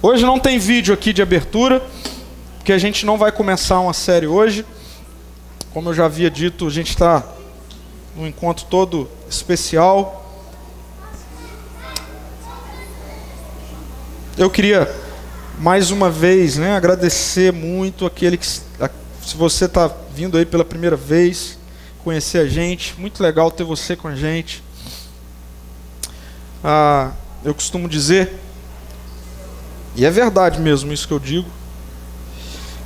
Hoje não tem vídeo aqui de abertura, porque a gente não vai começar uma série hoje. Como eu já havia dito, a gente está num encontro todo especial. Eu queria, mais uma vez, agradecer muito aquele que, se você está vindo aí pela primeira vez, conhecer a gente, muito legal ter você com a gente. Eu costumo dizer, e é verdade mesmo isso que eu digo,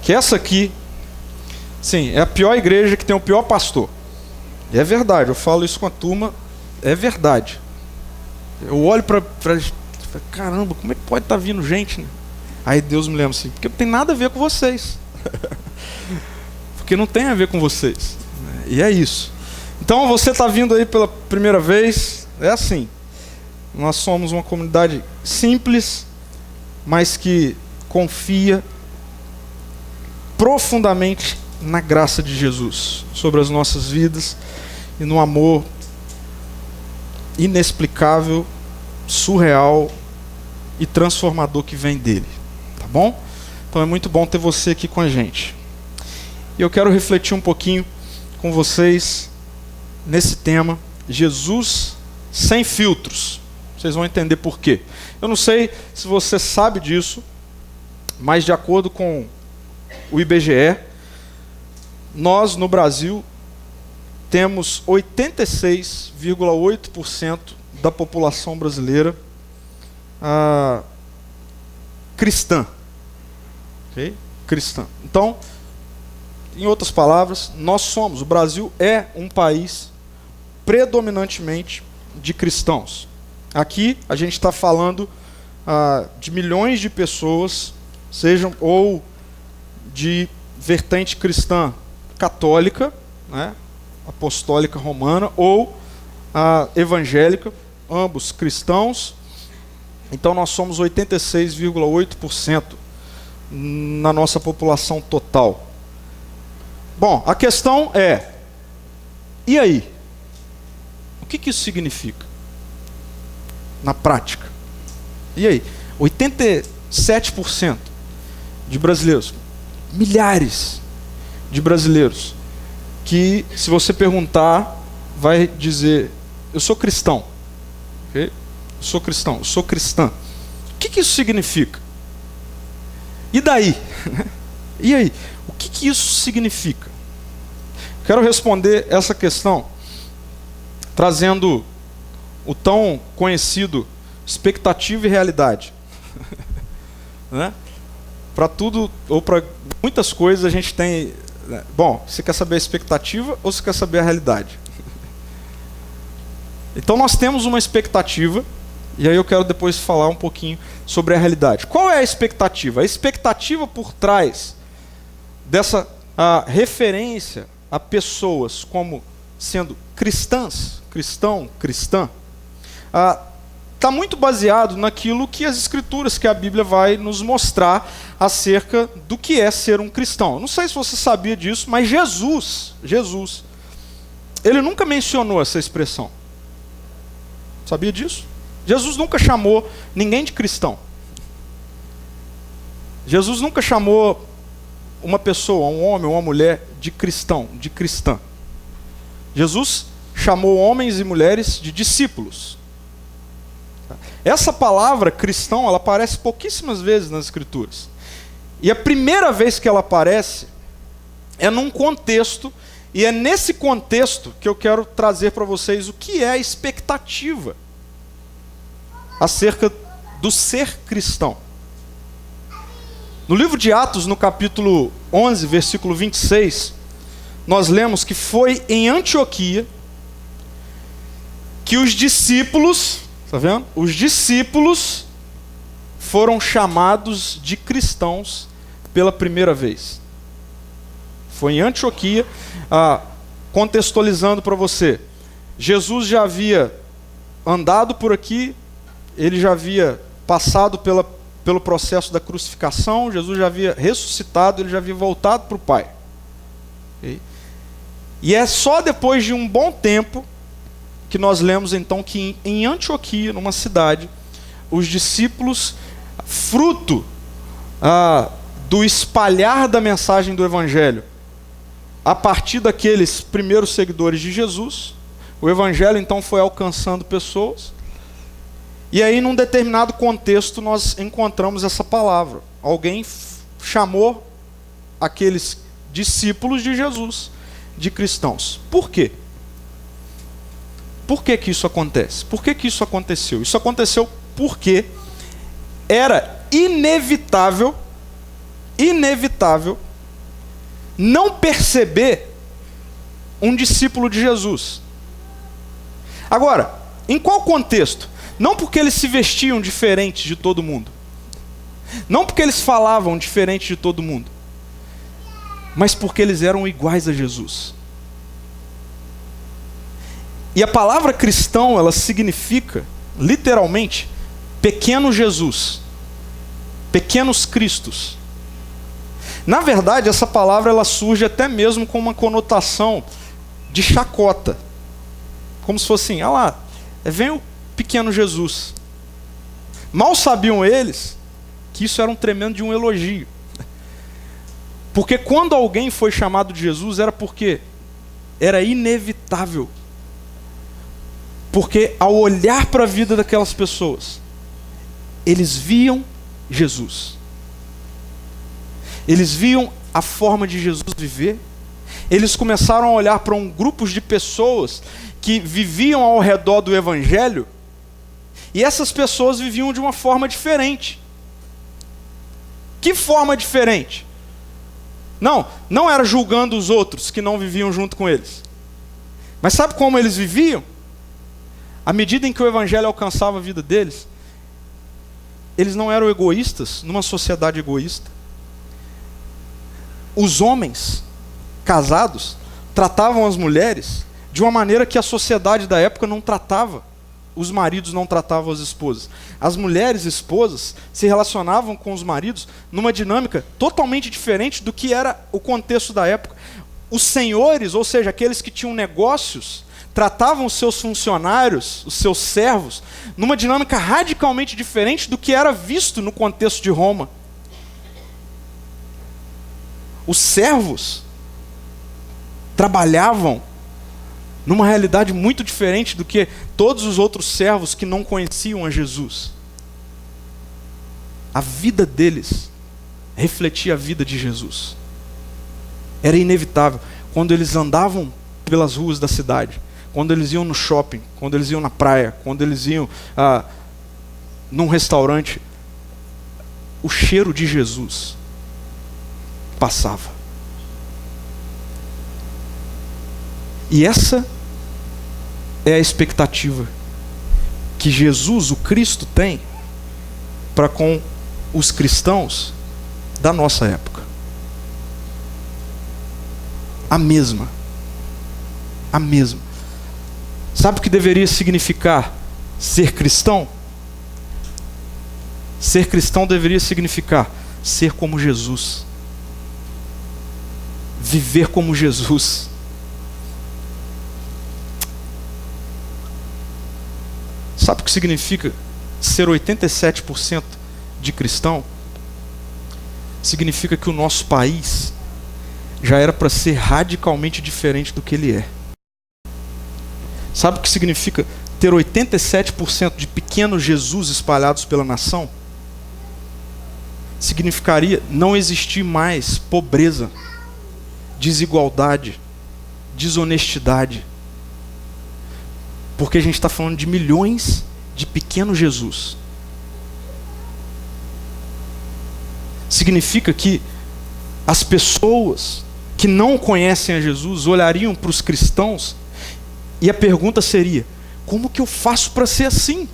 que essa aqui, sim, é a pior igreja que tem o pior pastor. E é verdade, eu falo isso com a turma, é verdade. Eu olho para caramba, como é que pode estar vindo gente, né? Aí Deus me lembra assim, porque não tem nada a ver com vocês. Porque não tem a ver com vocês. E é isso. Então você está vindo aí pela primeira vez, é assim. Nós somos uma comunidade simples, mas que confia profundamente na graça de Jesus sobre as nossas vidas e no amor inexplicável, surreal e transformador que vem dele, tá bom? Então é muito bom ter você aqui com a gente. E eu quero refletir um pouquinho com vocês nesse tema, Jesus sem filtros. Vocês vão entender por quê. Eu não sei se você sabe disso, mas de acordo com o IBGE, nós no Brasil temos 86,8% da população brasileira cristã. Okay? Cristã. Então, em outras palavras, o Brasil é um país predominantemente de cristãos. Aqui a gente está falando de milhões de pessoas, sejam ou de vertente cristã católica, apostólica romana, ou evangélica, ambos cristãos. Então nós somos 86,8% na nossa população total. Bom, a questão é, e aí? O que isso significa? Na prática. E aí? 87% de brasileiros, milhares de brasileiros, que se você perguntar, vai dizer, eu sou cristão. Okay? Eu sou cristão, eu sou cristã. O que isso significa? E daí? E aí? O que isso significa? Quero responder essa questão trazendo o tão conhecido expectativa e realidade. Para tudo, ou para muitas coisas a gente tem... Bom, você quer saber a expectativa ou você quer saber a realidade? Então nós temos uma expectativa, e aí eu quero depois falar um pouquinho sobre a realidade. Qual é a expectativa? A expectativa por trás dessa referência a pessoas como sendo cristãs, cristão, cristã, está muito baseado naquilo que as Escrituras, que a Bíblia vai nos mostrar acerca do que é ser um cristão. Não sei se você sabia disso, mas Jesus, ele nunca mencionou essa expressão. Sabia disso? Jesus nunca chamou ninguém de cristão. Jesus nunca chamou uma pessoa, um homem ou uma mulher de cristão, de cristã. Jesus chamou homens e mulheres de discípulos. Essa palavra cristão, ela aparece pouquíssimas vezes nas Escrituras. E a primeira vez que ela aparece é num contexto, e é nesse contexto que eu quero trazer para vocês o que é a expectativa acerca do ser cristão. No livro de Atos, no capítulo 11, versículo 26, nós lemos que foi em Antioquia que os discípulos, está vendo? Os discípulos foram chamados de cristãos pela primeira vez. Foi em Antioquia, contextualizando para você. Jesus já havia andado por aqui, ele já havia passado pelo processo da crucificação, Jesus já havia ressuscitado, ele já havia voltado para o Pai. Okay? E é só depois de um bom tempo que nós lemos então que em Antioquia, numa cidade, os discípulos fruto do espalhar da mensagem do Evangelho a partir daqueles primeiros seguidores de Jesus. O Evangelho então foi alcançando pessoas. E aí, num determinado contexto, nós encontramos essa palavra. Alguém chamou aqueles discípulos de Jesus de cristãos. Por quê? Por que que isso acontece? Por que que isso aconteceu? Isso aconteceu porque era inevitável não perceber um discípulo de Jesus. Agora, em qual contexto? Não porque eles se vestiam diferente de todo mundo, não porque eles falavam diferente de todo mundo, mas porque eles eram iguais a Jesus. E a palavra cristão, ela significa, literalmente, pequeno Jesus, pequenos Cristos. Na verdade, essa palavra ela surge até mesmo com uma conotação de chacota. Como se fosse assim, ah lá, vem o pequeno Jesus. Mal sabiam eles que isso era um tremendo de um elogio. Porque quando alguém foi chamado de Jesus, era porque era inevitável. Porque ao olhar para a vida daquelas pessoas, eles viam Jesus. Eles viam a forma de Jesus viver. Eles começaram a olhar para um grupo de pessoas que viviam ao redor do Evangelho, e essas pessoas viviam de uma forma diferente. Que forma diferente? Não era julgando os outros que não viviam junto com eles. Mas sabe como eles viviam? À medida em que o Evangelho alcançava a vida deles, eles não eram egoístas numa sociedade egoísta. Os homens casados tratavam as mulheres de uma maneira que a sociedade da época não tratava. Os maridos não tratavam as esposas. As mulheres esposas se relacionavam com os maridos numa dinâmica totalmente diferente do que era o contexto da época. Os senhores, ou seja, aqueles que tinham negócios, tratavam os seus funcionários, os seus servos, numa dinâmica radicalmente diferente do que era visto no contexto de Roma. Os servos trabalhavam numa realidade muito diferente do que todos os outros servos que não conheciam a Jesus. A vida deles refletia a vida de Jesus. Era inevitável. Quando eles andavam pelas ruas da cidade, quando eles iam no shopping, quando eles iam na praia, quando eles iam num restaurante, o cheiro de Jesus passava. E essa é a expectativa que Jesus, o Cristo, tem para com os cristãos da nossa época. A mesma. Sabe o que deveria significar ser cristão? Ser cristão deveria significar ser como Jesus. Viver como Jesus. Sabe o que significa ser 87% de cristão? Significa que o nosso país já era para ser radicalmente diferente do que ele é. Sabe o que significa ter 87% de pequenos Jesus espalhados pela nação? Significaria não existir mais pobreza, desigualdade, desonestidade. Porque a gente está falando de milhões de pequenos Jesus. Significa que as pessoas que não conhecem a Jesus olhariam para os cristãos e a pergunta seria: como que eu faço para ser assim?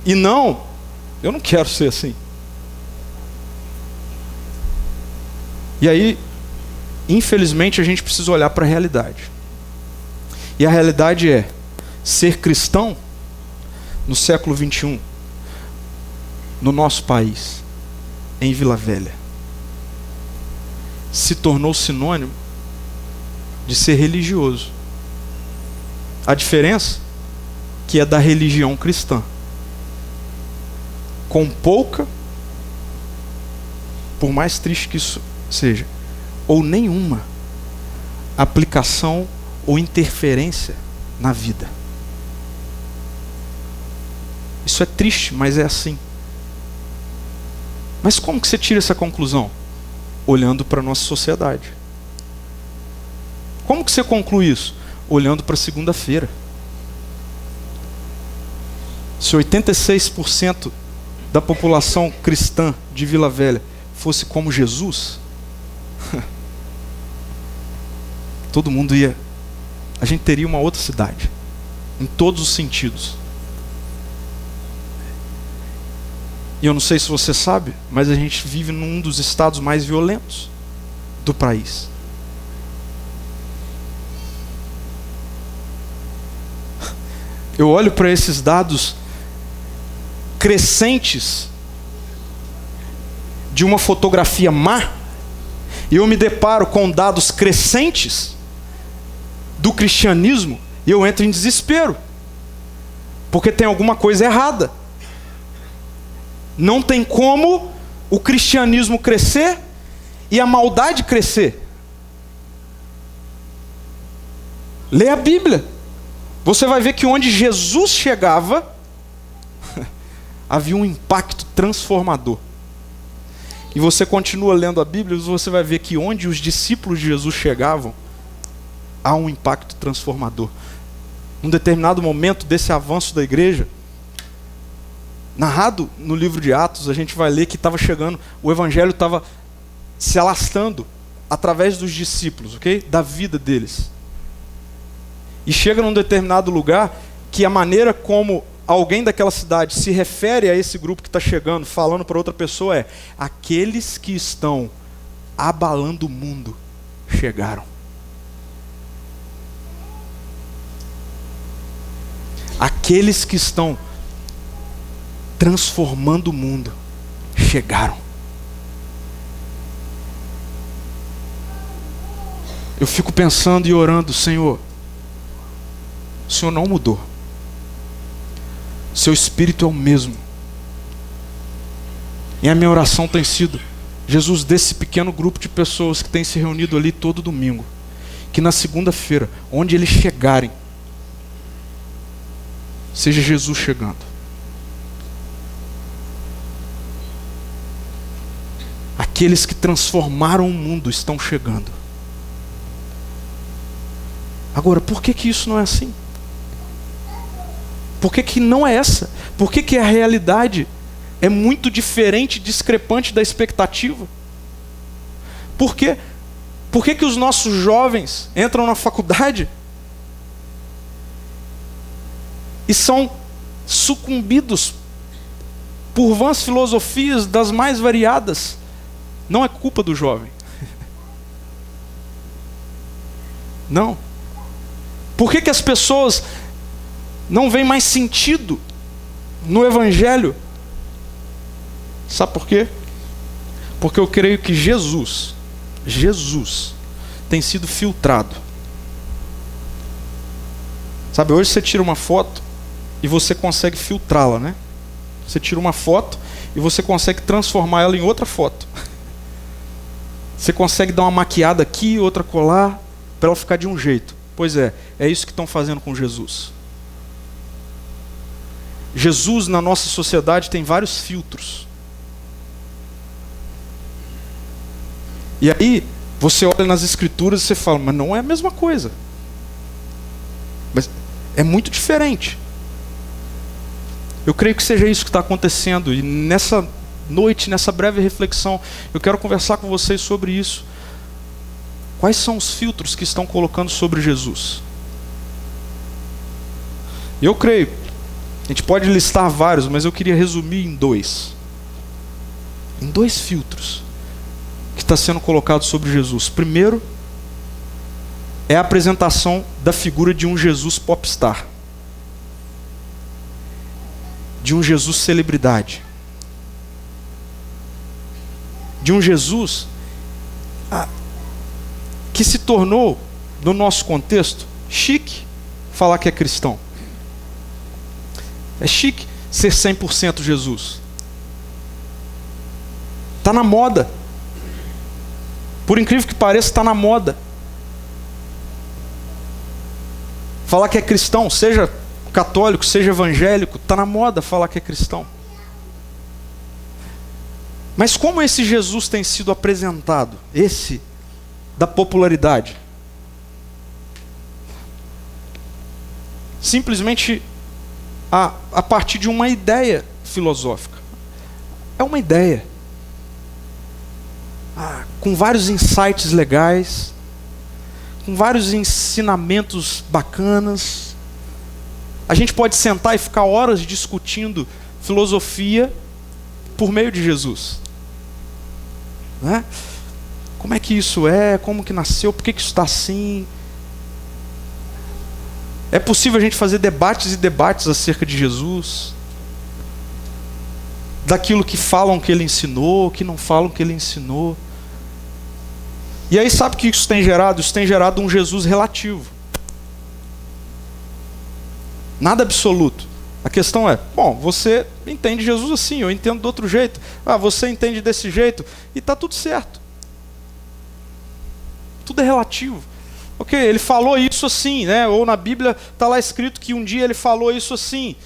E não, eu não quero ser assim. E aí, infelizmente, a gente precisa olhar para a realidade. E a realidade é, ser cristão no século 21, no nosso país, em Vila Velha, se tornou sinônimo de ser religioso. A diferença que é da religião cristã. com pouca, por mais triste que isso seja, ou nenhuma aplicação ou interferência na vida. Isso é triste, mas é assim. Mas como que você tira essa conclusão? Olhando para a nossa sociedade. Como que você conclui isso? Olhando para segunda-feira. Se 86% da população cristã de Vila Velha fosse como Jesus, todo mundo ia... A gente teria uma outra cidade, em todos os sentidos. E eu não sei se você sabe, mas a gente vive num dos estados mais violentos do país. Eu olho para esses dados crescentes de uma fotografia má, e eu me deparo com dados crescentes do cristianismo, e eu entro em desespero, porque tem alguma coisa errada. Não tem como o cristianismo crescer e a maldade crescer. Lê a Bíblia. Você vai ver que onde Jesus chegava, havia um impacto transformador. E você continua lendo a Bíblia, e você vai ver que onde os discípulos de Jesus chegavam, há um impacto transformador. Num determinado momento desse avanço da igreja, narrado no livro de Atos, a gente vai ler que estava chegando, o evangelho estava se alastrando através dos discípulos, ok? Da vida deles. E chega num determinado lugar que a maneira como alguém daquela cidade se refere a esse grupo que está chegando, falando para outra pessoa, é: aqueles que estão abalando o mundo chegaram. Aqueles que estão transformando o mundo chegaram. Eu fico pensando e orando: Senhor, o Senhor não mudou. Seu Espírito é o mesmo. E a minha oração tem sido: Jesus, desse pequeno grupo de pessoas que tem se reunido ali todo domingo, que na segunda-feira, onde eles chegarem, seja Jesus chegando. Aqueles que transformaram o mundo estão chegando. Agora, por que isso não é assim? Por que não é essa? Por que a realidade é muito diferente, discrepante da expectativa? Por quê? Por que os nossos jovens entram na faculdade e são sucumbidos por vãs filosofias das mais variadas? Não é culpa do jovem. Não. Por que as pessoas não veem mais sentido no Evangelho? Sabe por quê? Porque eu creio que Jesus tem sido filtrado. Sabe, hoje você tira uma foto e você consegue filtrá-la, né? Você tira uma foto e você consegue transformar ela em outra foto. Você consegue dar uma maquiada aqui, outra colar, para ela ficar de um jeito. Pois é isso que estão fazendo com Jesus. Jesus na nossa sociedade tem vários filtros. E aí, você olha nas escrituras e você fala: mas não é a mesma coisa. Mas é muito diferente. Eu creio que seja isso que está acontecendo. E nessa noite, nessa breve reflexão, eu quero conversar com vocês sobre isso. Quais são os filtros que estão colocando sobre Jesus? Eu creio, a gente pode listar vários, mas eu queria resumir em dois. Em dois filtros que está sendo colocado sobre Jesus. Primeiro, é a apresentação da figura de um Jesus popstar. De um Jesus celebridade. De um Jesus que se tornou, no nosso contexto, chique falar que é cristão. É chique ser 100% Jesus. Está na moda. Por incrível que pareça, está na moda. Falar que é cristão, seja católico, seja evangélico, está na moda falar que é cristão. Mas como esse Jesus tem sido apresentado? Esse da popularidade? Simplesmente a partir de uma ideia filosófica. É uma ideia. Com vários insights legais, com vários ensinamentos bacanas. A gente pode sentar e ficar horas discutindo filosofia por meio de Jesus. Né? Como é que isso é? Como que nasceu? Por que isso está assim? É possível a gente fazer debates e debates acerca de Jesus, daquilo que falam que ele ensinou, que não falam que ele ensinou. E aí sabe o que isso tem gerado? Isso tem gerado um Jesus relativo. Nada absoluto. A questão é, bom, você entende Jesus assim, eu entendo do outro jeito. Você entende desse jeito, e está tudo certo. Tudo é relativo. Ok, ele falou isso assim, né? Ou na Bíblia está lá escrito que um dia ele falou isso assim.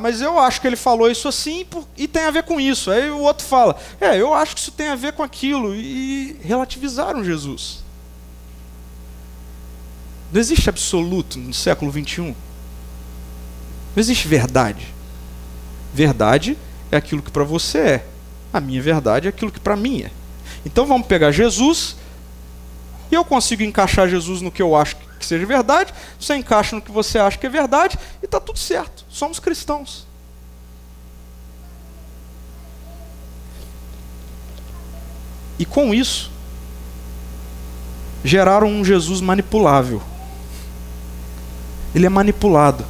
Mas eu acho que ele falou isso assim e tem a ver com isso. Aí o outro fala, eu acho que isso tem a ver com aquilo. E relativizaram Jesus. Não existe absoluto no século 21. Não existe verdade. Verdade é aquilo que para você é. A minha verdade é aquilo que para mim é. Então vamos pegar Jesus, e eu consigo encaixar Jesus no que eu acho que seja verdade, você encaixa no que você acha que é verdade, e está tudo certo. Somos cristãos. E com isso, geraram um Jesus manipulável. Ele é manipulado.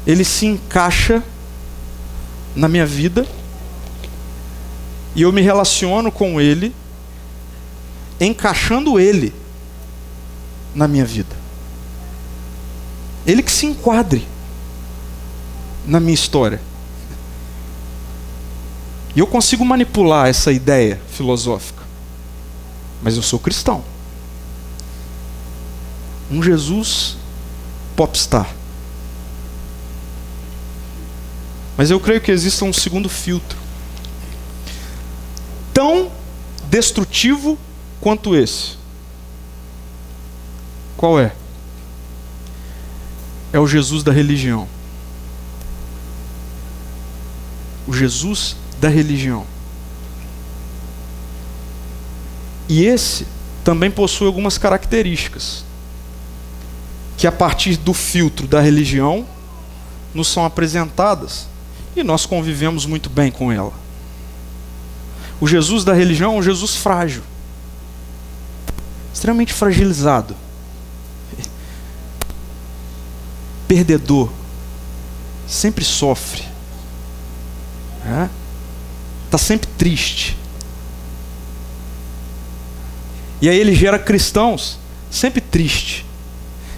Ele se encaixa na minha vida, e eu me relaciono com ele, encaixando ele na minha vida. Ele que se enquadre na minha história. E eu consigo manipular essa ideia filosófica. Mas eu sou cristão. Um Jesus popstar. Mas eu creio que exista um segundo filtro, tão destrutivo quanto esse. Qual é? É o Jesus da religião. O Jesus da religião. E esse também possui algumas características que, a partir do filtro da religião, nos são apresentadas, e nós convivemos muito bem com ela. O Jesus da religião é um Jesus frágil, extremamente fragilizado, perdedor, sempre sofre, está sempre triste. E aí ele gera cristãos sempre triste,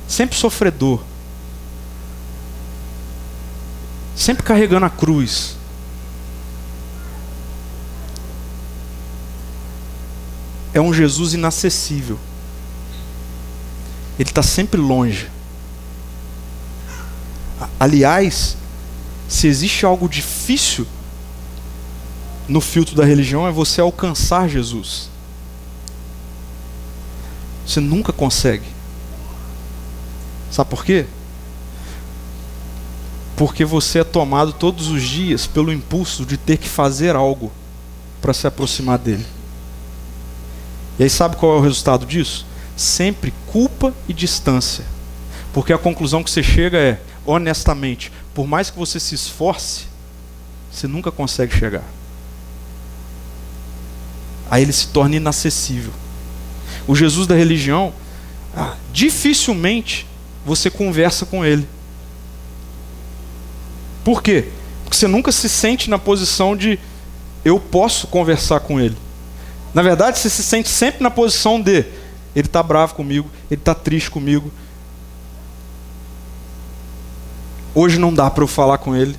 sempre sofredor, sempre carregando a cruz. É um Jesus inacessível. Ele está sempre longe. Aliás, se existe algo difícil no filtro da religião, é você alcançar Jesus. Você nunca consegue. Sabe por quê? Porque você é tomado todos os dias pelo impulso de ter que fazer algo para se aproximar dele. E aí sabe qual é o resultado disso? Sempre culpa e distância. Porque a conclusão que você chega é, honestamente, por mais que você se esforce, você nunca consegue chegar. Aí ele se torna inacessível. O Jesus da religião, dificilmente você conversa com ele. Por quê? Porque você nunca se sente na posição de eu posso conversar com ele. Na verdade, você se sente sempre na posição de ele está bravo comigo, ele está triste comigo. Hoje não dá para eu falar com ele.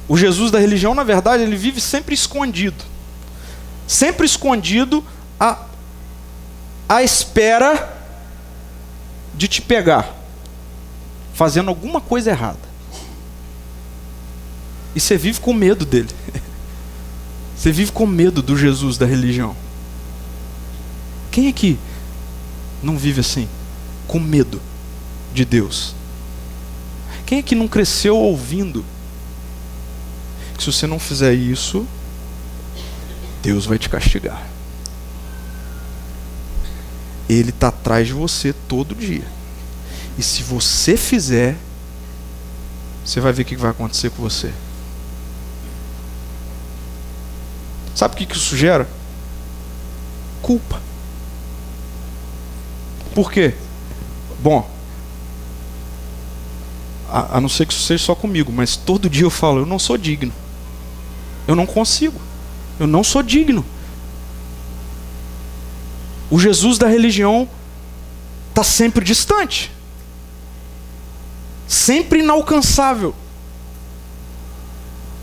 O Jesus da religião, na verdade, ele vive sempre escondido. Sempre escondido à espera de te pegar, fazendo alguma coisa errada. E você vive com medo dele. Você vive com medo do Jesus da religião. Quem aqui não vive assim? Com medo de Deus? Quem aqui não cresceu ouvindo que se você não fizer isso, Deus vai te castigar? Ele está atrás de você todo dia. E se você fizer, você vai ver o que vai acontecer com você. Sabe o que isso gera? Culpa. Por quê? Bom, a não ser que isso seja só comigo, mas todo dia eu falo, eu não sou digno. Eu não consigo. Eu não sou digno. O Jesus da religião está sempre distante. Sempre inalcançável.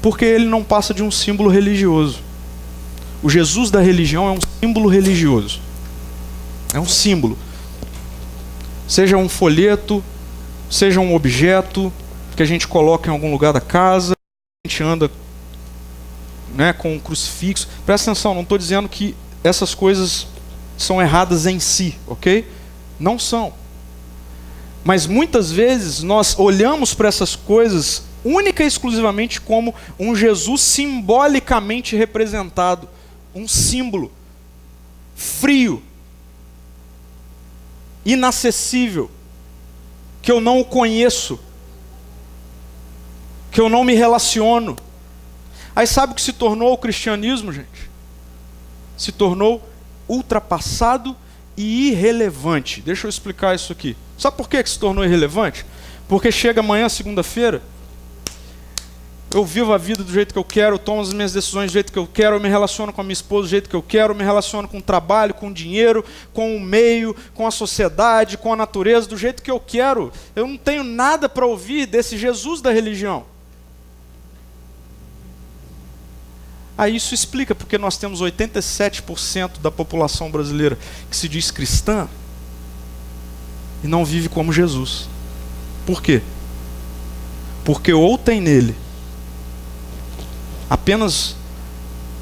Porque ele não passa de um símbolo religioso. O Jesus da religião é um símbolo religioso. É um símbolo. Seja um folheto, seja um objeto que a gente coloca em algum lugar da casa, a gente anda, né, com um crucifixo. Presta atenção, não estou dizendo que essas coisas são erradas em si, ok? Não são. Mas muitas vezes nós olhamos para essas coisas única e exclusivamente como um Jesus simbolicamente representado, um símbolo frio, inacessível, que eu não o conheço, que eu não me relaciono. Aí sabe o que se tornou o cristianismo, gente? Se tornou ultrapassado e irrelevante. Deixa eu explicar isso aqui. Sabe por que se tornou irrelevante? Porque chega amanhã, segunda-feira, eu vivo a vida do jeito que eu quero, eu tomo as minhas decisões do jeito que eu quero, eu me relaciono com a minha esposa do jeito que eu quero, eu me relaciono com o trabalho, com o dinheiro, com o meio, com a sociedade, com a natureza, do jeito que eu quero. Eu não tenho nada para ouvir desse Jesus da religião. Aí isso explica porque nós temos 87% da população brasileira que se diz cristã e não vive como Jesus. Por quê? Porque ou tem nele apenas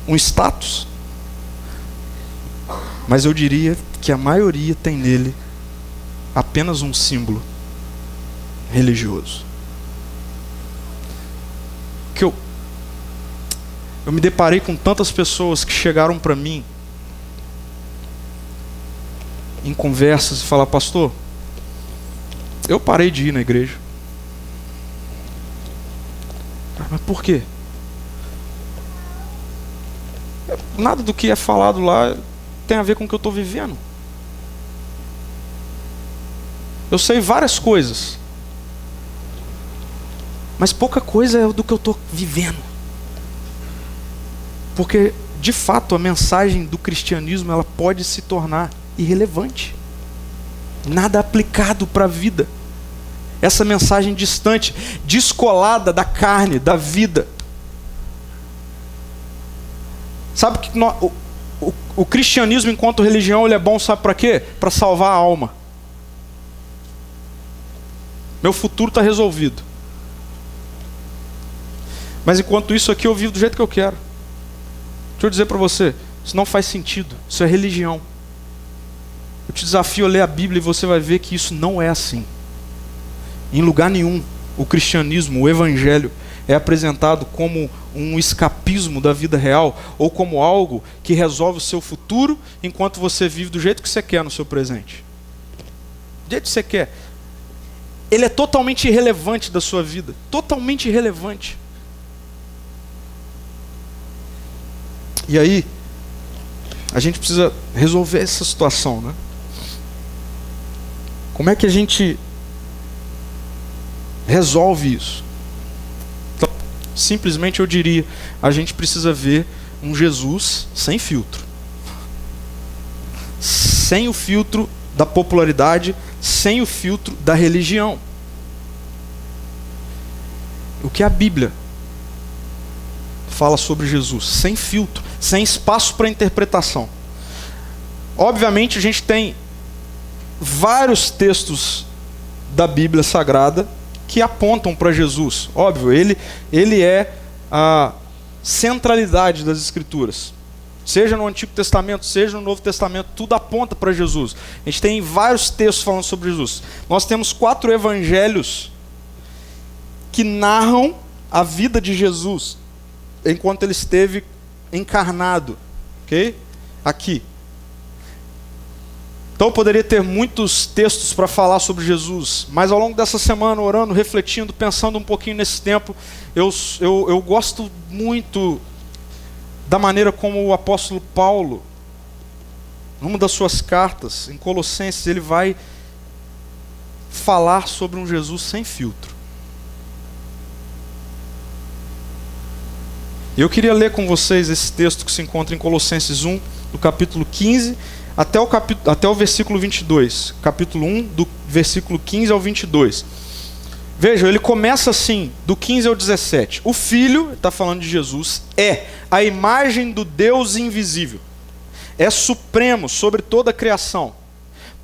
um status, mas eu diria que a maioria tem nele apenas um símbolo religioso. Que eu me deparei com tantas pessoas que chegaram para mim em conversas e falaram: pastor, eu parei de ir na igreja. Mas por quê? Nada do que é falado lá tem a ver com o que eu estou vivendo. Eu sei várias coisas, mas pouca coisa é do que eu estou vivendo. Porque, de fato, a mensagem do cristianismo ela pode se tornar irrelevante. Nada aplicado para a vida. Essa mensagem distante, descolada da carne, da vida. Sabe que o cristianismo enquanto religião ele é bom, sabe para quê? Para salvar a alma. Meu futuro está resolvido. Mas enquanto isso aqui eu vivo do jeito que eu quero. Deixa eu dizer para você, isso não faz sentido, isso é religião. Eu te desafio a ler a Bíblia e você vai ver que isso não é assim. Em lugar nenhum, o cristianismo, o evangelho, é apresentado como um escapismo da vida real ou como algo que resolve o seu futuro enquanto você vive do jeito que você quer no seu presente. Do jeito que você quer. Ele é totalmente irrelevante da sua vida. Totalmente irrelevante. E aí, a gente precisa resolver essa situação, né? Como é que a gente resolve isso? Então, simplesmente eu diria, a gente precisa ver um Jesus sem filtro. Sem o filtro da popularidade, sem o filtro da religião. O que a Bíblia fala sobre Jesus, sem filtro, sem espaço para interpretação. Obviamente a gente tem vários textos da Bíblia Sagrada que apontam para Jesus. Óbvio, ele é a centralidade das Escrituras. Seja no Antigo Testamento, seja no Novo Testamento, tudo aponta para Jesus. A gente tem vários textos falando sobre Jesus. Nós temos 4 evangelhos que narram a vida de Jesus enquanto ele esteve encarnado, ok? Aqui. Então eu poderia ter muitos textos para falar sobre Jesus, mas ao longo dessa semana, orando, refletindo, pensando um pouquinho nesse tempo, eu gosto muito da maneira como o apóstolo Paulo, numa das suas cartas, em Colossenses, ele vai falar sobre um Jesus sem filtro. Eu queria ler com vocês esse texto que se encontra em Colossenses 1, do capítulo 15, até o versículo 22. Capítulo 1, do versículo 15 ao 22. Vejam, ele começa assim, do 15 ao 17. O Filho, está falando de Jesus, é a imagem do Deus invisível. É supremo sobre toda a criação.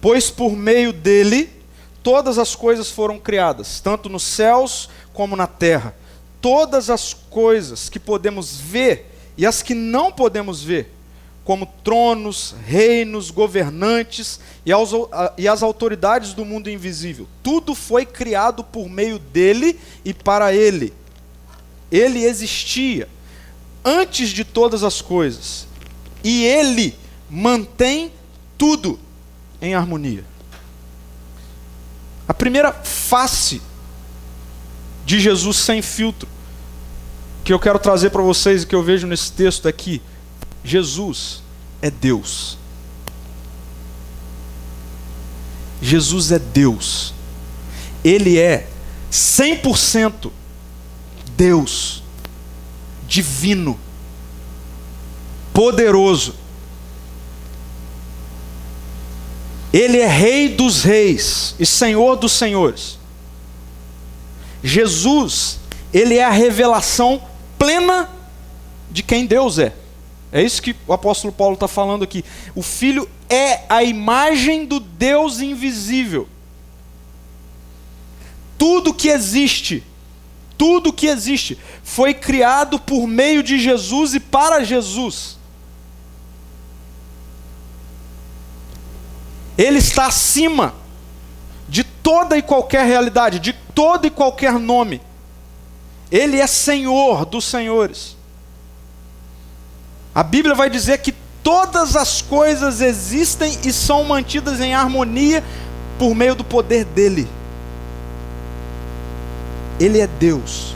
Pois por meio dele, todas as coisas foram criadas, tanto nos céus como na terra. Todas as coisas que podemos ver e as que não podemos ver, como tronos, reinos, governantes e as autoridades do mundo invisível. Tudo foi criado por meio dele e para ele. Ele existia antes de todas as coisas. E ele mantém tudo em harmonia. A primeira face de Jesus sem filtro que eu quero trazer para vocês e que eu vejo nesse texto aqui: Jesus é Deus. Jesus é Deus. Ele é 100% Deus, divino, poderoso. Ele é Rei dos reis e Senhor dos senhores. Jesus, ele é a revelação plena de quem Deus é. É isso que o apóstolo Paulo está falando aqui. O Filho é a imagem do Deus invisível. Tudo que existe foi criado por meio de Jesus e para Jesus. Ele está acima de toda e qualquer realidade, de todo e qualquer nome. Ele é Senhor dos senhores. A Bíblia vai dizer que todas as coisas existem e são mantidas em harmonia por meio do poder dele. Ele é Deus.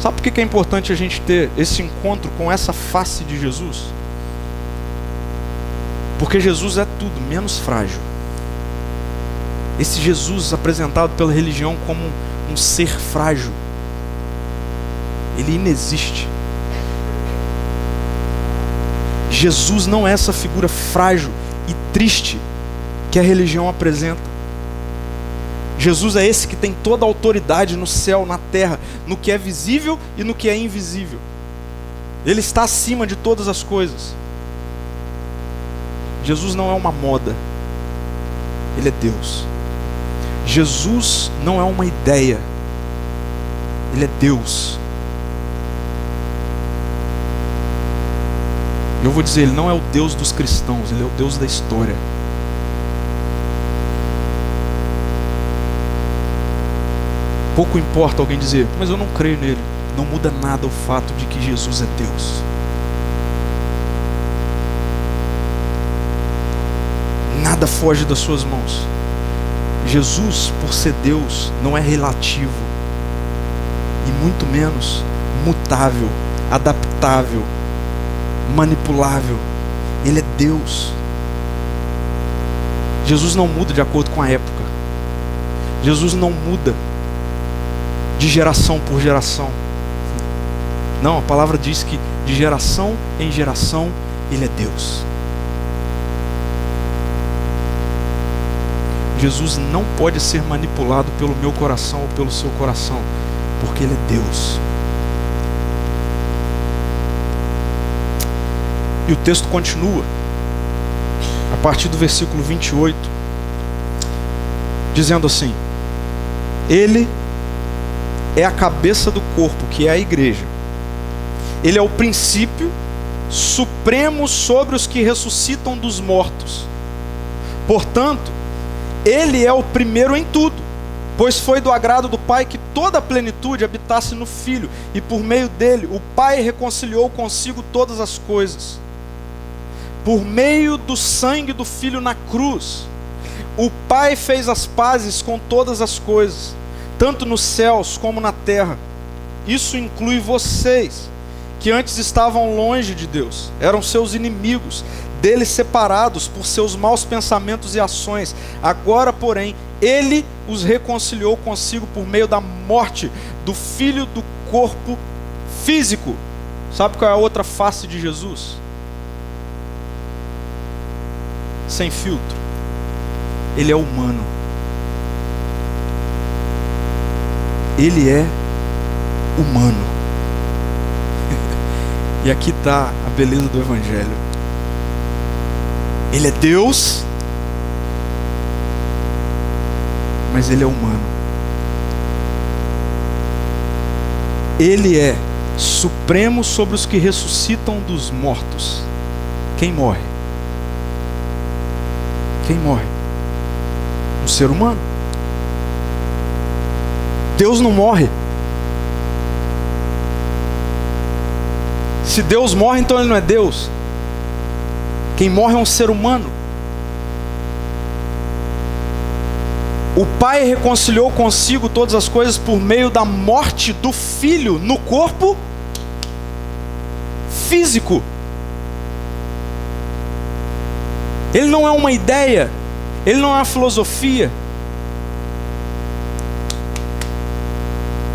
Sabe por que é importante a gente ter esse encontro com essa face de Jesus? Porque Jesus é tudo menos frágil. Esse Jesus apresentado pela religião como um ser frágil, ele inexiste. Jesus não é essa figura frágil e triste que a religião apresenta. Jesus é esse que tem toda a autoridade no céu, na terra, no que é visível e no que é invisível. Ele está acima de todas as coisas. Jesus não é uma moda. Ele é Deus. Jesus não é uma ideia. Ele é Deus. Eu vou dizer, ele não é o Deus dos cristãos, ele é o Deus da história. Pouco importa alguém dizer, mas eu não creio nele. Não muda nada o fato de que Jesus é Deus. Nada foge das suas mãos. Jesus, por ser Deus, não é relativo, e muito menos mutável, adaptável, manipulável. Ele é Deus. Jesus não muda de acordo com a época. Jesus não muda de geração por geração. Não, a palavra diz que de geração em geração ele é Deus. Jesus não pode ser manipulado pelo meu coração ou pelo seu coração, porque ele é Deus. E o texto continua, a partir do versículo 28, dizendo assim: Ele é a cabeça do corpo, que é a igreja. Ele é o princípio supremo sobre os que ressuscitam dos mortos. Portanto, ele é o primeiro em tudo, pois foi do agrado do Pai que toda a plenitude habitasse no Filho, e por meio dele o Pai reconciliou consigo todas as coisas. Por meio do sangue do Filho na cruz, o Pai fez as pazes com todas as coisas, tanto nos céus como na terra. Isso inclui vocês, que antes estavam longe de Deus, eram seus inimigos, dele separados por seus maus pensamentos e ações. Agora, porém, ele os reconciliou consigo por meio da morte do Filho do corpo físico. Sabe qual é a outra face de Jesus? Sem filtro. Ele é humano. Ele é humano. E aqui está a beleza do Evangelho. Ele é Deus, mas ele é humano. Ele é supremo sobre os que ressuscitam dos mortos. Quem morre? Quem morre? Um ser humano. Deus não morre. Se Deus morre, então ele não é Deus. Quem morre é um ser humano. O Pai reconciliou consigo todas as coisas por meio da morte do Filho no corpo físico. Ele não é uma ideia, ele não é uma filosofia.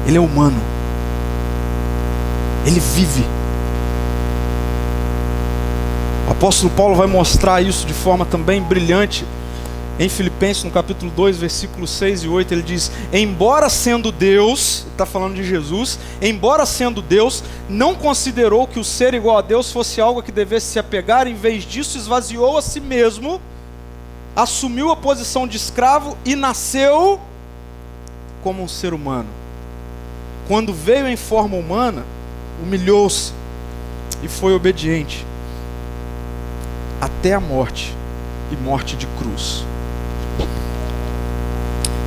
Ele é humano. Ele vive. O apóstolo Paulo vai mostrar isso de forma também brilhante em Filipenses, no capítulo 2, versículos 6 e 8, ele diz: embora sendo Deus, ele está falando de Jesus, embora sendo Deus, não considerou que o ser igual a Deus fosse algo a que devesse se apegar, em vez disso esvaziou a si mesmo, assumiu a posição de escravo e nasceu como um ser humano. Quando veio em forma humana, humilhou-se e foi obediente até a morte, e morte de cruz.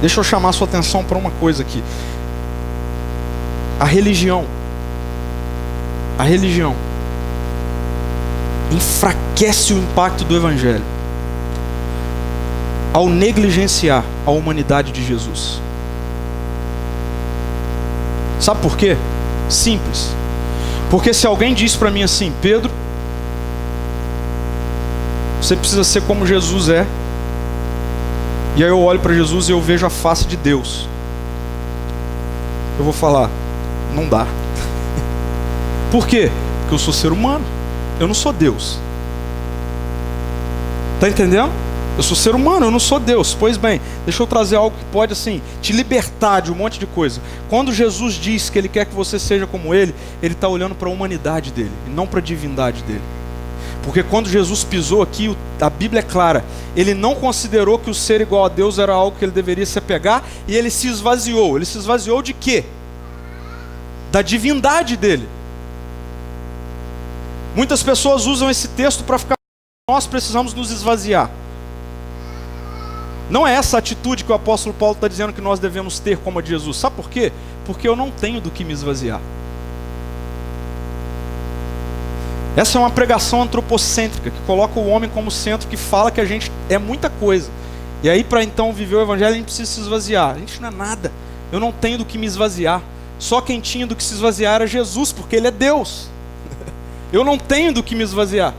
Deixa eu chamar a sua atenção para uma coisa aqui. A religião enfraquece o impacto do Evangelho ao negligenciar a humanidade de Jesus. Sabe por quê? Simples. Porque se alguém diz para mim assim: Pedro, você precisa ser como Jesus é. E aí eu olho para Jesus e eu vejo a face de Deus. Eu vou falar: não dá. Por quê? Porque eu sou ser humano. Eu não sou Deus. Tá entendendo? Eu sou ser humano, eu não sou Deus. Pois bem, deixa eu trazer algo que pode assim te libertar de um monte de coisa. Quando Jesus diz que Ele quer que você seja como Ele, Ele está olhando para a humanidade dele e não para a divindade dele. Porque quando Jesus pisou aqui, a Bíblia é clara, ele não considerou que o ser igual a Deus era algo que ele deveria se apegar, e ele se esvaziou. Ele se esvaziou de quê? Da divindade dele. Muitas pessoas usam esse texto para ficar: nós precisamos nos esvaziar. Não é essa atitude que o apóstolo Paulo está dizendo que nós devemos ter como a de Jesus. Sabe por quê? Porque eu não tenho do que me esvaziar. Essa é uma pregação antropocêntrica, que coloca o homem como centro, que fala que a gente é muita coisa. E aí, para então viver o Evangelho, a gente precisa se esvaziar. A gente não é nada. Eu não tenho do que me esvaziar. Só quem tinha do que se esvaziar era Jesus, porque Ele é Deus. Eu não tenho do que me esvaziar.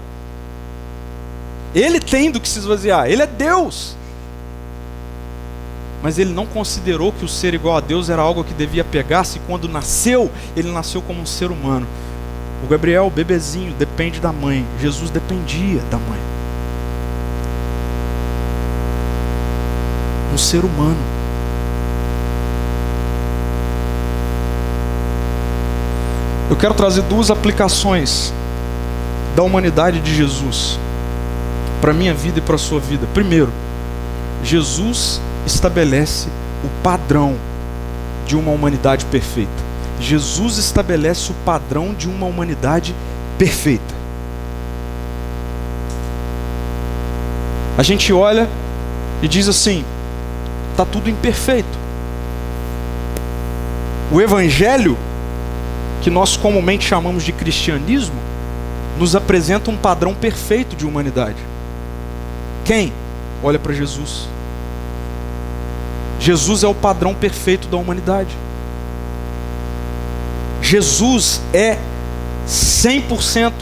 Ele tem do que se esvaziar. Ele é Deus. Mas ele não considerou que o ser igual a Deus era algo que devia pegar-se. Quando nasceu, ele nasceu como um ser humano. O Gabriel, o bebezinho, depende da mãe. Jesus dependia da mãe. Um ser humano. Eu quero trazer duas aplicações da humanidade de Jesus para a minha vida e para a sua vida? Primeiro, Jesus estabelece o padrão de uma humanidade perfeita. Jesus estabelece o padrão de uma humanidade perfeita. A gente olha e diz assim: está tudo imperfeito. O evangelho, que nós comumente chamamos de cristianismo, nos apresenta um padrão perfeito de humanidade. Quem? Olha para Jesus. Jesus é o padrão perfeito da humanidade. Jesus é 100%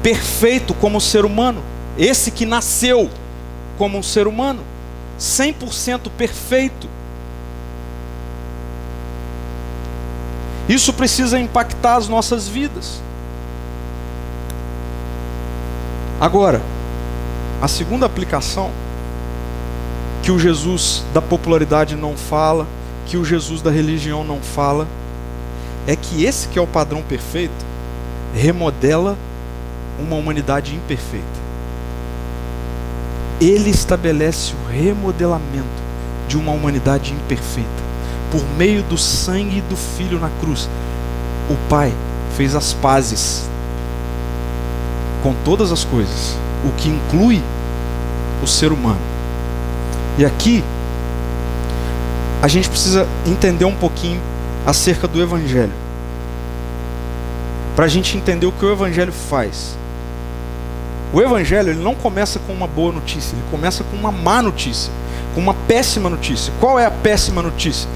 perfeito como ser humano. Esse que nasceu como um ser humano, 100% perfeito. Isso precisa impactar as nossas vidas. Agora, a segunda aplicação, que o Jesus da popularidade não fala, que o Jesus da religião não fala, é que esse que é o padrão perfeito, remodela uma humanidade imperfeita. Ele estabelece o remodelamento de uma humanidade imperfeita, por meio do sangue do Filho na cruz. O Pai fez as pazes com todas as coisas, o que inclui o ser humano. E aqui a gente precisa entender um pouquinho acerca do Evangelho, para a gente entender o que o Evangelho faz. O Evangelho, ele não começa com uma boa notícia, ele começa com uma má notícia, com uma péssima notícia. Qual é a péssima notícia?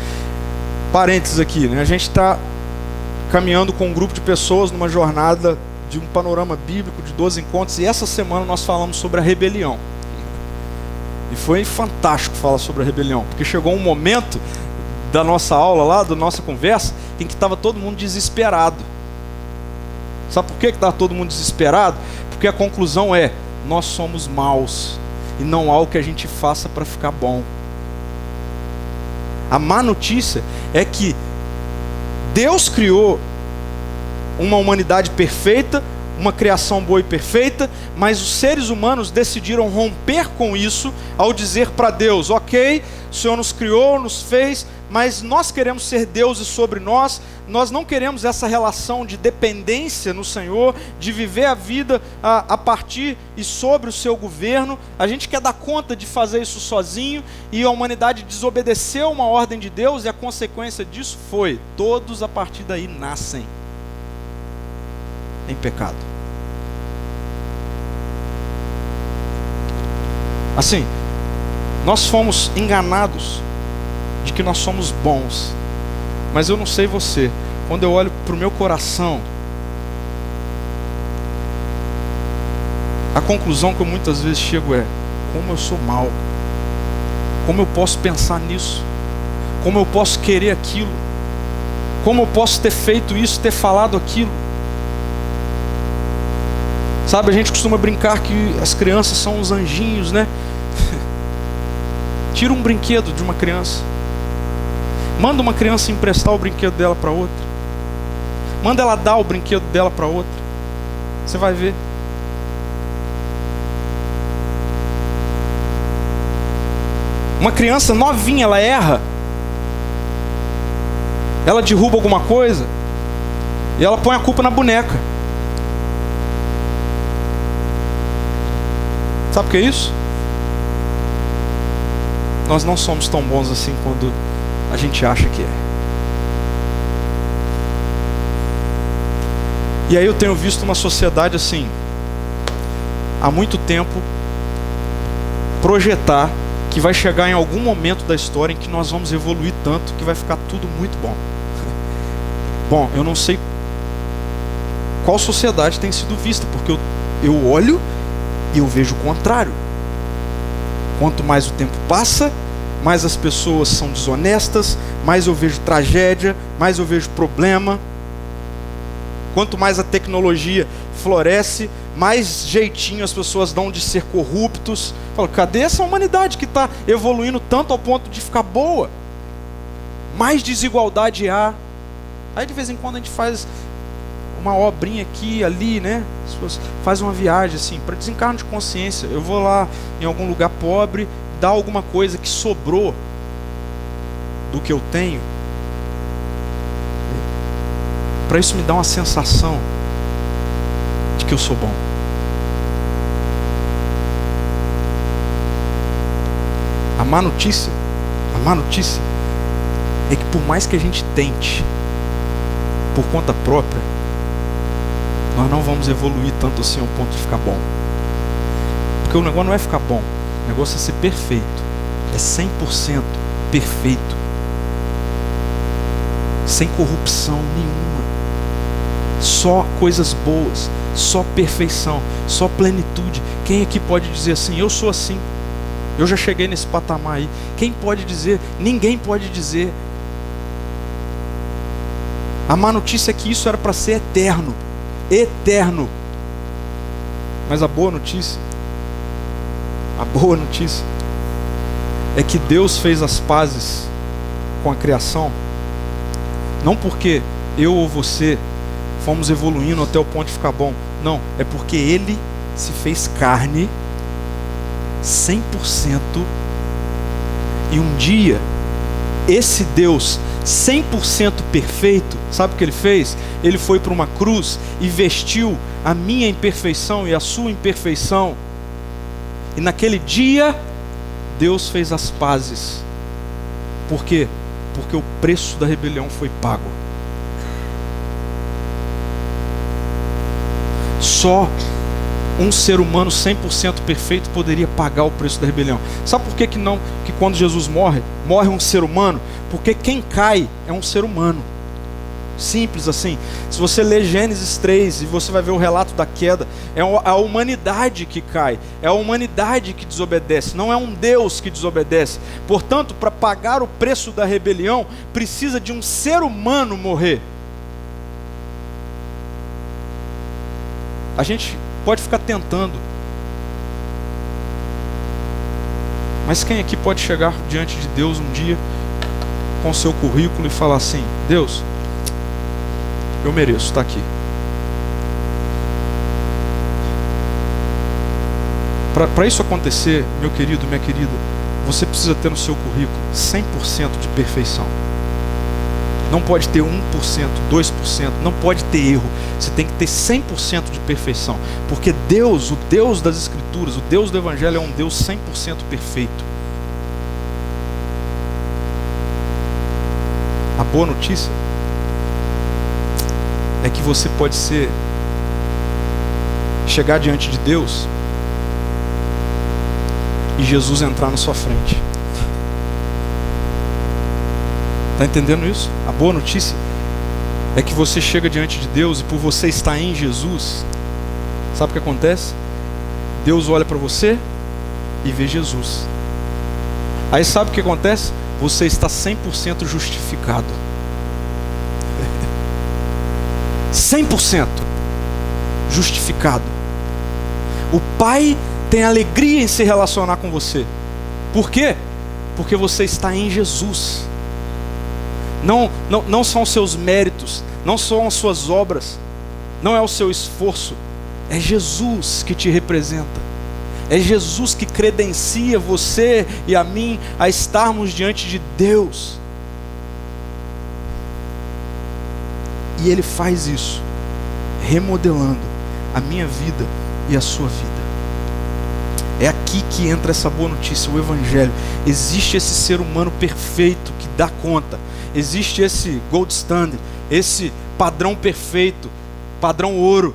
Parênteses aqui, né? A gente está caminhando com um grupo de pessoas numa jornada de um panorama bíblico de 12 encontros, e essa semana nós falamos sobre a rebelião. E foi fantástico falar sobre a rebelião, porque chegou um momento da nossa aula lá, da nossa conversa, em que estava todo mundo desesperado. Sabe por que estava todo mundo desesperado? Porque a conclusão é: nós somos maus e não há o que a gente faça para ficar bom. A má notícia é que Deus criou uma humanidade perfeita, uma criação boa e perfeita, mas os seres humanos decidiram romper com isso ao dizer para Deus: ok, o Senhor nos criou, nos fez, mas nós queremos ser deuses sobre nós, nós não queremos essa relação de dependência no Senhor, de viver a vida a partir e sobre o seu governo. A gente quer dar conta de fazer isso sozinho, e a humanidade desobedeceu uma ordem de Deus, e a consequência disso foi: todos a partir daí nascem em pecado. Assim, nós fomos enganados de que nós somos bons. Mas eu não sei você, quando eu olho para o meu coração, a conclusão que eu muitas vezes chego é: como eu sou mau, como eu posso pensar nisso, como eu posso querer aquilo, como eu posso ter feito isso, ter falado aquilo. Sabe, a gente costuma brincar que as crianças são uns anjinhos, né? Tira um brinquedo de uma criança, manda uma criança emprestar o brinquedo dela para outra, manda ela dar o brinquedo dela para outra, você vai ver. Uma criança novinha, ela erra, ela derruba alguma coisa e ela põe a culpa na boneca. Sabe o que é isso? Nós não somos tão bons assim quando a gente acha que é. E aí eu tenho visto uma sociedade assim, há muito tempo, projetar que vai chegar em algum momento da história em que nós vamos evoluir tanto que vai ficar tudo muito bom. Bom, eu não sei qual sociedade tem sido vista, porque eu olho e eu vejo o contrário. Quanto mais o tempo passa, mais as pessoas são desonestas, mais eu vejo tragédia, mais eu vejo problema. Quanto mais a tecnologia floresce, mais jeitinho as pessoas dão de ser corruptos. Falo, cadê essa humanidade que está evoluindo tanto ao ponto de ficar boa? Mais desigualdade há. Aí de vez em quando a gente faz uma obrinha aqui, ali, né? Faz uma viagem assim, para desencarno de consciência. Eu vou lá em algum lugar pobre, dar alguma coisa que sobrou do que eu tenho, para isso me dar uma sensação de que eu sou bom. A má notícia é que por mais que a gente tente por conta própria, nós não vamos evoluir tanto assim ao ponto de ficar bom. Porque o negócio não é ficar bom, o negócio é ser perfeito. É 100% perfeito, sem corrupção nenhuma, só coisas boas, só perfeição, só plenitude. Quem aqui pode dizer assim, eu sou assim, eu já cheguei nesse patamar aí? Quem pode dizer? Ninguém pode dizer. A má notícia é que isso era para ser eterno, eterno. Mas a boa notícia é que Deus fez as pazes com a criação, não porque eu ou você fomos evoluindo até o ponto de ficar bom, não, é porque Ele se fez carne 100%, e um dia esse Deus 100% perfeito, sabe o que Ele fez? Ele foi para uma cruz e vestiu a minha imperfeição e a sua imperfeição, e naquele dia Deus fez as pazes. Por quê? Porque o preço da rebelião foi pago. Só um ser humano 100% perfeito poderia pagar o preço da rebelião. Sabe por que que quando Jesus morre um ser humano? Porque quem cai é um ser humano. Simples assim. Se você ler Gênesis 3 e você vai ver o relato da queda, é a humanidade que cai, é a humanidade que desobedece, não é um Deus que desobedece. Portanto, para pagar o preço da rebelião, precisa de um ser humano morrer. A gente pode ficar tentando, mas quem aqui pode chegar diante de Deus um dia com o seu currículo e falar assim: Deus, eu mereço estar aqui. Para isso acontecer, meu querido, minha querida, você precisa ter no seu currículo 100% de perfeição. Não pode ter 1%, 2%, não pode ter erro. Você tem que ter 100% de perfeição. Porque Deus, o Deus das Escrituras, o Deus do Evangelho é um Deus 100% perfeito. A boa notícia é que você pode chegar diante de Deus e Jesus entrar na sua frente. Está entendendo isso? A boa notícia é que você chega diante de Deus e por você estar em Jesus, sabe o que acontece? Deus olha para você e vê Jesus. Aí sabe o que acontece? Você está 100% justificado. 100% justificado. O Pai tem alegria em se relacionar com você. Por quê? Porque você está em Jesus. Não são os seus méritos, não são as suas obras, não é o seu esforço. É Jesus que te representa. É Jesus que credencia você e a mim a estarmos diante de Deus. E Ele faz isso, remodelando a minha vida e a sua vida. É aqui que entra essa boa notícia, o Evangelho. Existe esse ser humano perfeito que dá conta. Existe esse gold standard, esse padrão perfeito, padrão ouro,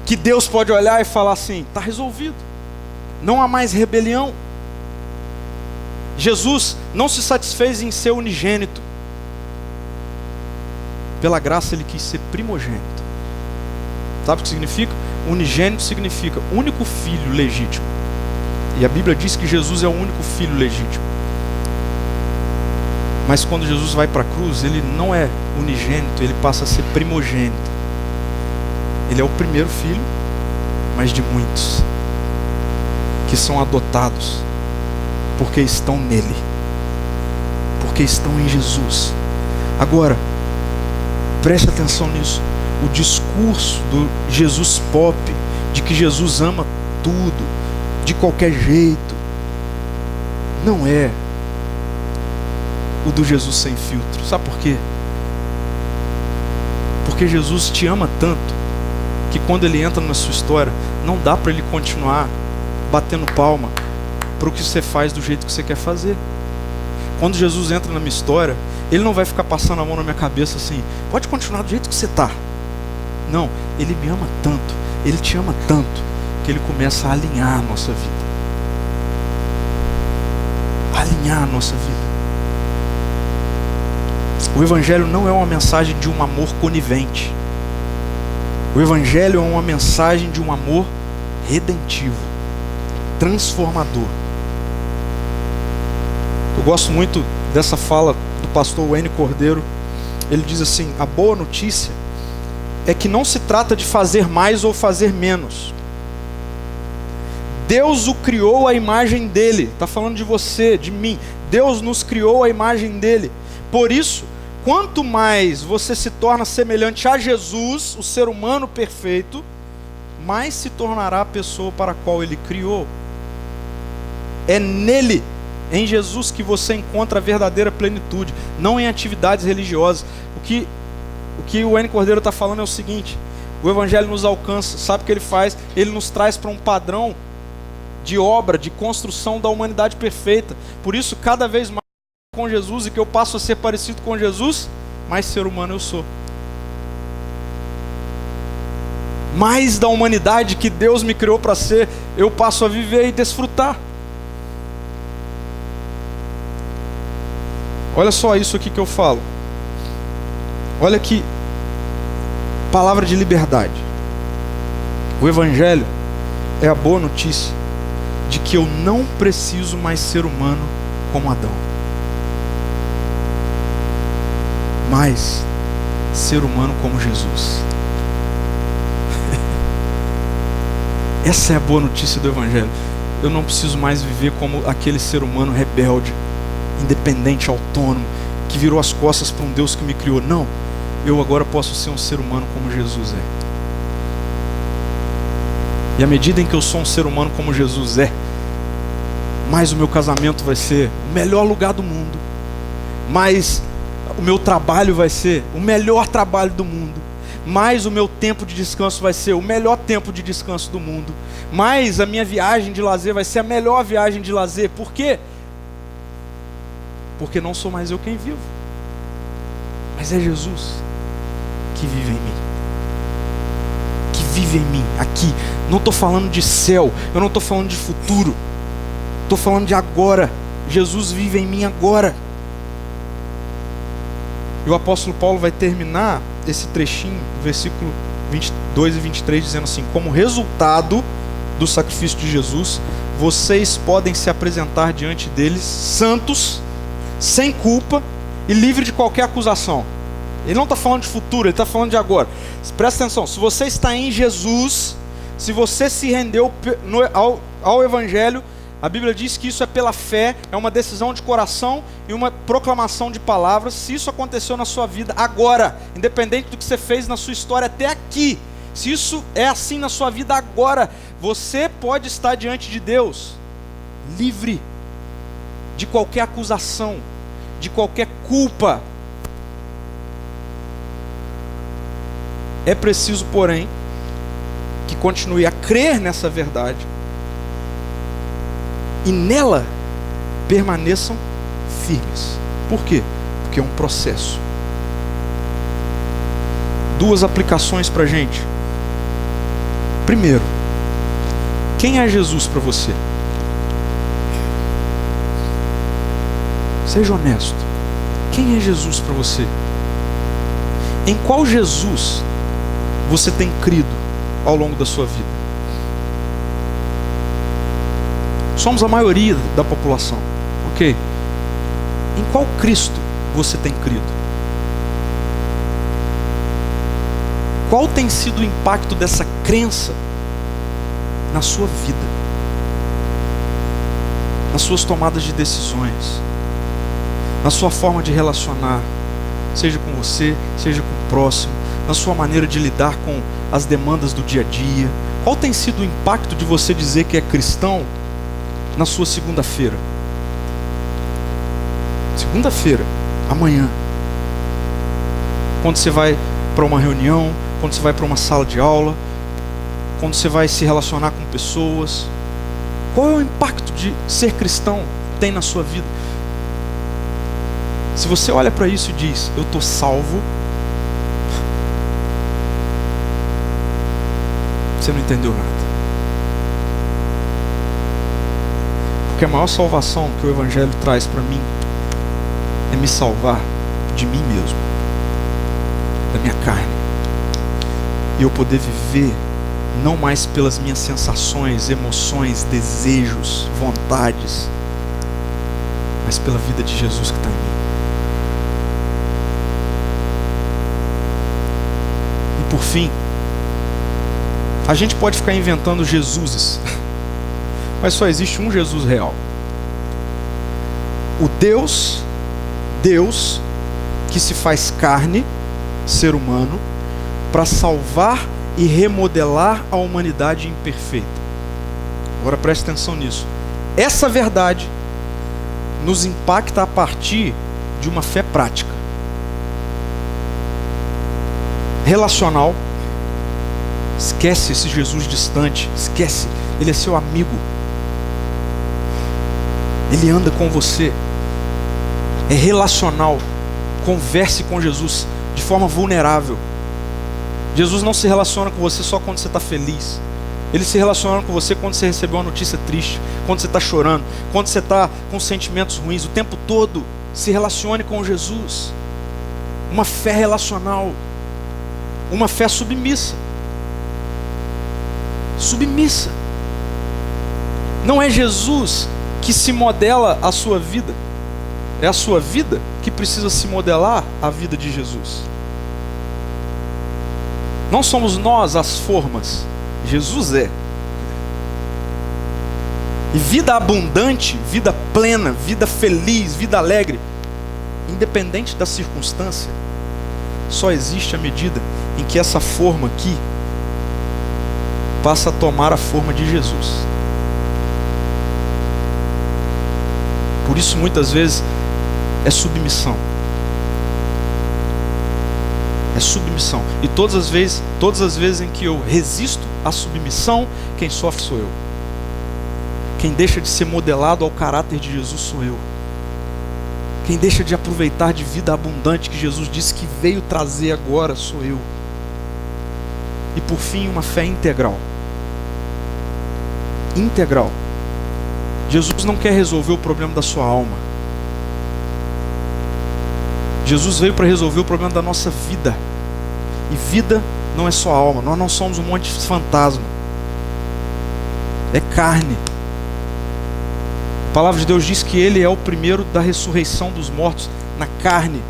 que Deus pode olhar e falar assim: está resolvido, não há mais rebelião. Jesus não se satisfez em ser unigênito. Pela graça Ele quis ser primogênito. Sabe o que significa? Unigênito significa único filho legítimo. E a Bíblia diz que Jesus é o único filho legítimo. Mas quando Jesus vai para a cruz, Ele não é unigênito, Ele passa a ser primogênito. Ele é o primeiro filho, mas de muitos que são adotados porque estão nele, porque estão em Jesus. Agora, Preste atenção nisso. O discurso do Jesus pop, de que Jesus ama tudo, de qualquer jeito, não é o do Jesus sem filtro. Sabe por quê? Porque Jesus te ama tanto que quando ele entra na sua história, não dá para ele continuar batendo palma para o que você faz do jeito que você quer fazer. Quando Jesus entra na minha história, ele não vai ficar passando a mão na minha cabeça assim, pode continuar do jeito que você está. Não, ele me ama tanto, ele te ama tanto, que ele começa a alinhar a nossa vida. Alinhar a nossa vida. O Evangelho não é uma mensagem de um amor conivente. O Evangelho é uma mensagem de um amor redentivo, transformador. Eu gosto muito dessa fala do pastor Wayne Cordeiro. Ele diz assim: a boa notícia é que não se trata de fazer mais ou fazer menos. Deus o criou à imagem dele. Está falando de você, de mim. Deus nos criou à imagem dele. Por isso, quanto mais você se torna semelhante a Jesus, o ser humano perfeito, mais se tornará a pessoa para a qual ele criou. É nele, em Jesus, que você encontra a verdadeira plenitude, não em atividades religiosas. O que o Wayne Cordeiro está falando é o seguinte: o Evangelho nos alcança, sabe o que ele faz? Ele nos traz para um padrão de obra, de construção da humanidade perfeita. Por isso, cada vez mais com Jesus, e que eu passo a ser parecido com Jesus, mais ser humano eu sou. Mais da humanidade que Deus me criou para ser, eu passo a viver e desfrutar. Olha só isso aqui que eu falo. Olha que palavra de liberdade. O Evangelho é a boa notícia de que eu não preciso mais ser humano como Adão, mas ser humano como Jesus. Essa é a boa notícia do Evangelho. Eu não preciso mais viver como aquele ser humano rebelde, independente, autônomo, que virou as costas para um Deus que me criou. Não, eu agora posso ser um ser humano como Jesus é. E à medida em que eu sou um ser humano como Jesus é, mais o meu casamento vai ser o melhor lugar do mundo, mais o meu trabalho vai ser o melhor trabalho do mundo, mais o meu tempo de descanso vai ser o melhor tempo de descanso do mundo, mais a minha viagem de lazer vai ser a melhor viagem de lazer. Por quê? Porque não sou mais eu quem vivo, mas é Jesus que vive em mim. Que vive em mim, aqui. Não estou falando de céu, eu não estou falando de futuro, estou falando de agora. Jesus vive em mim agora. E o apóstolo Paulo vai terminar esse trechinho, versículo 22 e 23, dizendo assim: como resultado do sacrifício de Jesus, vocês podem se apresentar diante deles santos, sem culpa e livre de qualquer acusação. Ele não está falando de futuro, ele está falando de agora. Presta atenção, se você está em Jesus, se você se rendeu ao Evangelho, a Bíblia diz que isso é pela fé, é uma decisão de coração e uma proclamação de palavras. Se isso aconteceu na sua vida agora, independente do que você fez na sua história até aqui, se isso é assim na sua vida agora, você pode estar diante de Deus livre de qualquer acusação, de qualquer culpa. É preciso, porém, que continue a crer nessa verdade e nela permaneçam firmes. Por quê? Porque é um processo. Duas aplicações para a gente. Primeiro, quem é Jesus para você? Seja honesto. Quem é Jesus para você? Em qual Jesus você tem crido ao longo da sua vida? Somos a maioria da população, ok? Em qual Cristo você tem crido? Qual tem sido o impacto dessa crença na sua vida, nas suas tomadas de decisões, na sua forma de relacionar, seja com você, seja com o próximo, na sua maneira de lidar com as demandas do dia a dia? Qual tem sido o impacto de você dizer que é cristão na sua segunda-feira? Segunda-feira, amanhã. Quando você vai para uma reunião, quando você vai para uma sala de aula, quando você vai se relacionar com pessoas. Qual é o impacto de ser cristão que tem na sua vida? Se você olha para isso e diz, eu estou salvo, você não entendeu nada. Porque a maior salvação que o Evangelho traz para mim é me salvar de mim mesmo, da minha carne, e eu poder viver não mais pelas minhas sensações, emoções, desejos, vontades, mas pela vida de Jesus que está em mim. E por fim, a gente pode ficar inventando Jesuses, mas só existe um Jesus real. O Deus que se faz carne, ser humano, para salvar e remodelar a humanidade imperfeita. Agora preste atenção nisso. Essa verdade nos impacta a partir de uma fé prática, relacional. Esquece esse Jesus distante, esquece. Ele é seu amigo, ele anda com você, é relacional. Converse com Jesus de forma vulnerável. Jesus não se relaciona com você só quando você está feliz. Ele se relaciona com você quando você recebeu uma notícia triste, quando você está chorando, quando você está com sentimentos ruins. O tempo todo se relacione com Jesus. Uma fé relacional, uma fé submissa. Submissa. Não é Jesus que se modela a sua vida, é a sua vida que precisa se modelar a vida de Jesus. Não somos nós as formas, Jesus é. E vida abundante, vida plena, vida feliz, vida alegre, independente da circunstância, só existe à medida em que essa forma aqui passa a tomar a forma de Jesus. Por isso muitas vezes é submissão. É submissão. E todas as vezes em que eu resisto à submissão, quem sofre sou eu. Quem deixa de ser modelado ao caráter de Jesus sou eu. Quem deixa de aproveitar de vida abundante que Jesus disse que veio trazer agora sou eu. E por fim, uma fé integral. Integral. Jesus não quer resolver o problema da sua alma. Jesus veio para resolver o problema da nossa vida. E vida não é só alma. Nós não somos um monte de fantasma. É carne. A palavra de Deus diz que Ele é o primeiro da ressurreição dos mortos na carne.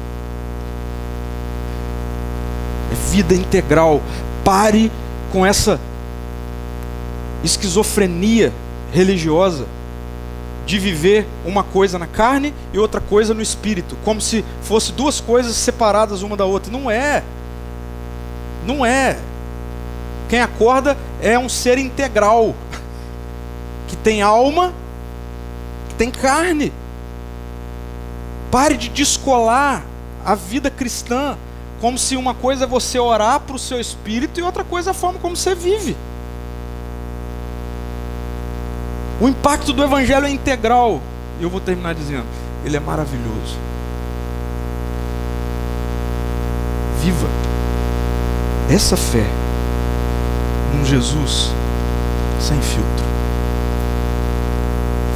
É vida integral. Pare com essa esquizofrenia religiosa de viver uma coisa na carne e outra coisa no espírito, como se fossem duas coisas separadas uma da outra. Não é. Não é. Quem acorda é um ser integral, que tem alma, que tem carne. Pare de descolar a vida cristã, como se uma coisa é você orar para o seu espírito e outra coisa é a forma como você vive. O impacto do Evangelho é integral. E eu vou terminar dizendo, ele é maravilhoso. Viva essa fé num Jesus sem filtro.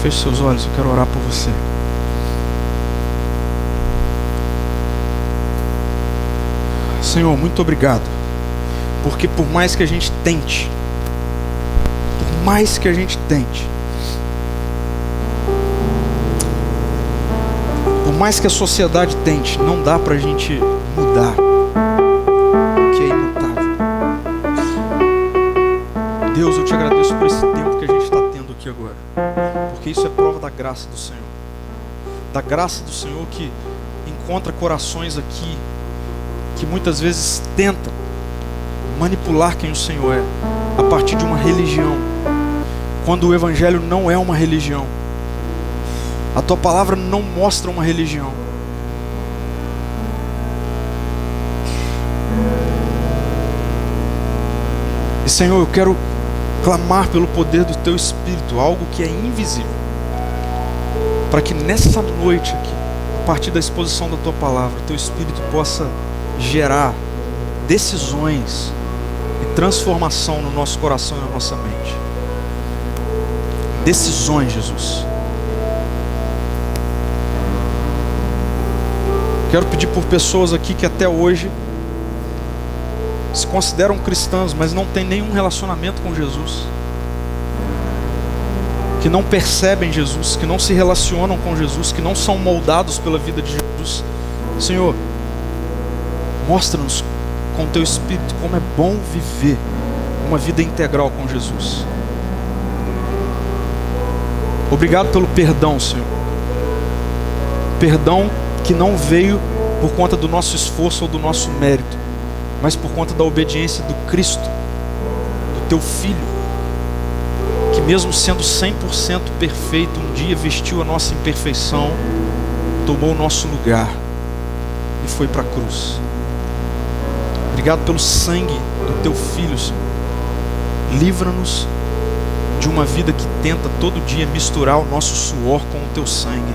Feche seus olhos, eu quero orar por você. Senhor, muito obrigado, porque por mais que a gente tente, por mais que a sociedade tente, não dá pra gente mudar o que é imutável. Deus, eu te agradeço por esse tempo que a gente está tendo aqui agora, porque isso é prova da graça do Senhor. Da graça do Senhor que encontra corações aqui que muitas vezes tentam manipular quem o Senhor é a partir de uma religião, quando o Evangelho não é uma religião. A tua palavra não mostra uma religião. E Senhor, eu quero clamar pelo poder do Teu Espírito, algo que é invisível, para que nessa noite aqui, a partir da exposição da Tua palavra, Teu Espírito possa gerar decisões e transformação no nosso coração e na nossa mente. Decisões, Jesus. Quero pedir por pessoas aqui que até hoje se consideram cristãs, mas não têm nenhum relacionamento com Jesus, que não percebem Jesus, que não se relacionam com Jesus, que não são moldados pela vida de Jesus. Senhor, mostra-nos com Teu Espírito como é bom viver uma vida integral com Jesus. Obrigado pelo perdão, Senhor. Perdão que não veio por conta do nosso esforço ou do nosso mérito, mas por conta da obediência do Cristo, do Teu Filho, que mesmo sendo 100% perfeito, um dia vestiu a nossa imperfeição, tomou o nosso lugar e foi para a cruz. Obrigado pelo sangue do Teu Filho, Senhor. Livra-nos de uma vida que tenta todo dia misturar o nosso suor com o Teu sangue.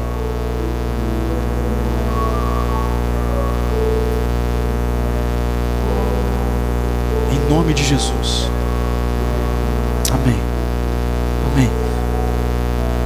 Em nome de Jesus. Amém. Amém.